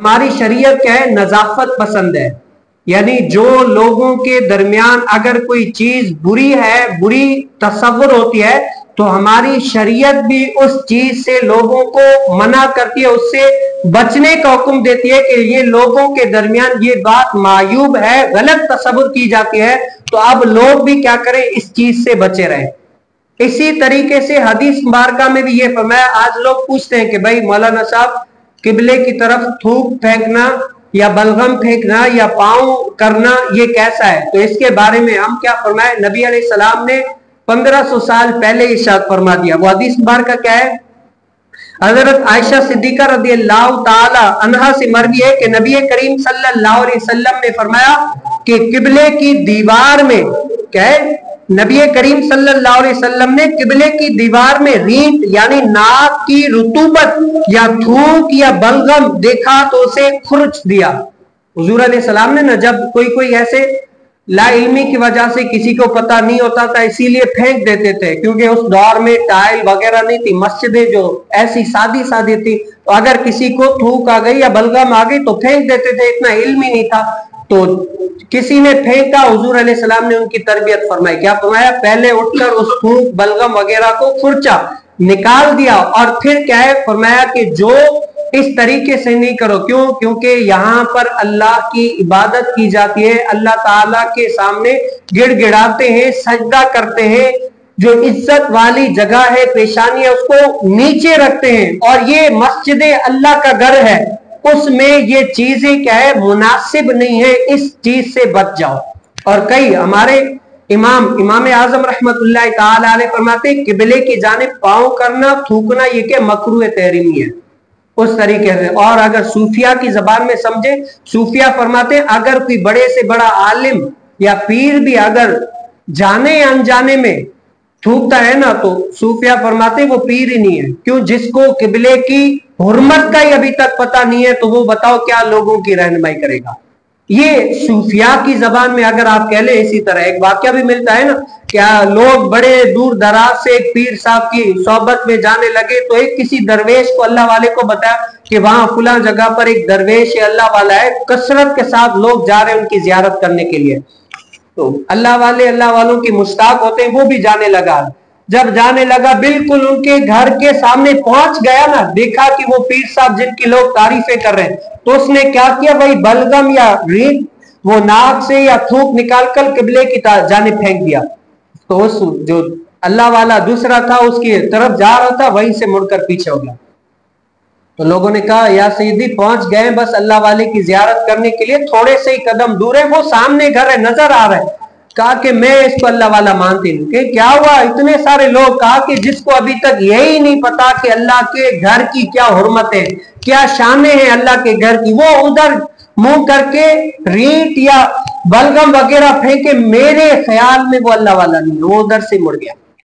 ہماری شریعت کیا ہے؟ نظافت پسند ہے. یعنی جو لوگوں کے درمیان اگر کوئی چیز بری ہے، بری تصور ہوتی ہے، تو ہماری شریعت بھی اس چیز سے لوگوں کو منع کرتی ہے، اس سے بچنے کا حکم دیتی ہے کہ یہ لوگوں کے درمیان یہ بات معیوب ہے، غلط تصور کی جاتی ہے، تو اب لوگ بھی کیا کریں؟ اس چیز سے بچے رہیں. اسی طریقے سے حدیث مبارکہ میں بھی یہ فرمایا. آج لوگ پوچھتے ہیں کہ بھائی مولانا صاحب قبلے کی طرف تھوک پھینکنا یا بلغم پھینکنا یا پاؤں کرنا یہ کیسا ہے؟ تو اس کے بارے میں ہم کیا فرمائے؟ نبی علیہ السلام نے 1500 سال پہلے ارشاد فرما دیا. وہ حدیث مبارکہ کیا ہے؟ حضرت عائشہ صدیقہ رضی اللہ تعالی عنہا سے مروی ہے کہ نبی کریم صلی اللہ علیہ وسلم نے فرمایا کہ قبلے کی دیوار میں کیا ہے؟ نبی کریم صلی اللہ علیہ وسلم نے قبلے کی دیوار میں رینٹ یعنی ناک کی رطوبت یا تھوک یا بلغم دیکھا تو اسے کھرچ دیا. حضور علیہ السلام نے نا جب کوئی ایسے لا علمی کی وجہ سے کسی کو پتہ نہیں ہوتا تھا اسی لیے پھینک دیتے تھے، کیونکہ اس دور میں ٹائل وغیرہ نہیں تھی، مسجدیں جو ایسی سادی تھی، تو اگر کسی کو تھوک آ گئی یا بلغم آ گئی تو پھینک دیتے تھے، اتنا علم ہی نہیں تھا. تو کسی نے پھینکا، حضور علیہ السلام نے ان کی تربیت فرمائی. کیا فرمایا؟ پہلے اٹھ کر اس تھوک بلغم وغیرہ کو کھرچا، نکال دیا، اور پھر کیا ہے فرمایا کہ جو اس طریقے سے نہیں کرو. کیوں؟ کیونکہ یہاں پر اللہ کی عبادت کی جاتی ہے، اللہ تعالیٰ کے سامنے گڑ گڑاتے ہیں، سجدہ کرتے ہیں، جو عزت والی جگہ ہے، پیشانی ہے، اس کو نیچے رکھتے ہیں، اور یہ مسجد اللہ کا گھر ہے، اس میں یہ چیزیں کیا ہے؟ مناسب نہیں ہے، اس چیز سے بچ جاؤ. اور کئی ہمارے امام اعظم رحمت اللہ تعالی علیہ فرماتے ہیں قبلے کی جانب پاؤں کرنا، تھوکنا یہ کہ مکروہ تحریمی ہے اس طریقے سے. اور اگر صوفیہ کی زبان میں سمجھے، صوفیہ فرماتے ہیں اگر کوئی بڑے سے بڑا عالم یا پیر بھی اگر جانے یا انجانے میں تھوکتا ہے نا تو صوفیہ فرماتے ہیں وہ پیر ہی نہیں ہے. کیوں؟ جس کو قبلے کی حرمت کا ہی ابھی تک پتہ نہیں ہے تو وہ بتاؤ کیا لوگوں کی رہنمائی کرے گا. یہ صوفیاء کی زبان میں اگر آپ کہہ لیں. اسی طرح ایک واقعہ بھی ملتا ہے نا، کیا لوگ بڑے دور دراز سے ایک پیر صاحب کی صحبت میں جانے لگے تو ایک کسی درویش کو، اللہ والے کو بتایا کہ وہاں فلاں جگہ پر ایک درویش اللہ والا ہے، کثرت کے ساتھ لوگ جا رہے ہیں ان کی زیارت کرنے کے لیے. تو اللہ والوں کی مشتاق ہوتے ہیں، وہ بھی جانے لگا. جب جانے لگا بالکل ان کے گھر کے سامنے پہنچ گیا نا، دیکھا کہ وہ پیر صاحب جن کی لوگ تعریفیں کر رہے ہیں، تو اس نے کیا کیا؟ بھائی بلغم یا ریت وہ ناک سے یا تھوک نکال کر قبلے کی جانب پھینک دیا. تو اس جو اللہ والا دوسرا تھا اس کی طرف جا رہا تھا، وہیں سے مڑ کر پیچھے ہو گیا. تو لوگوں نے کہا یا سیدی پہنچ گئے بس اللہ والے کی زیارت کرنے کے لیے، تھوڑے سے ہی قدم دور ہے، وہ سامنے گھر ہے، نظر آ رہا ہے. کہا کہ میں اس کو اللہ والا مانتی ہوں. کہ کیا ہوا؟ اتنے سارے لوگ. کہا کہ جس کو ابھی تک یہی نہیں پتا کہ اللہ کے گھر کی کیا حرمتیں، کیا شانیں ہیں اللہ کے گھر کی، وہ ادھر منہ کر کے ریت یا بلغم وغیرہ پھینکے، میرے خیال میں وہ اللہ والا نہیں ہے، وہ ادھر سے مڑ گیا.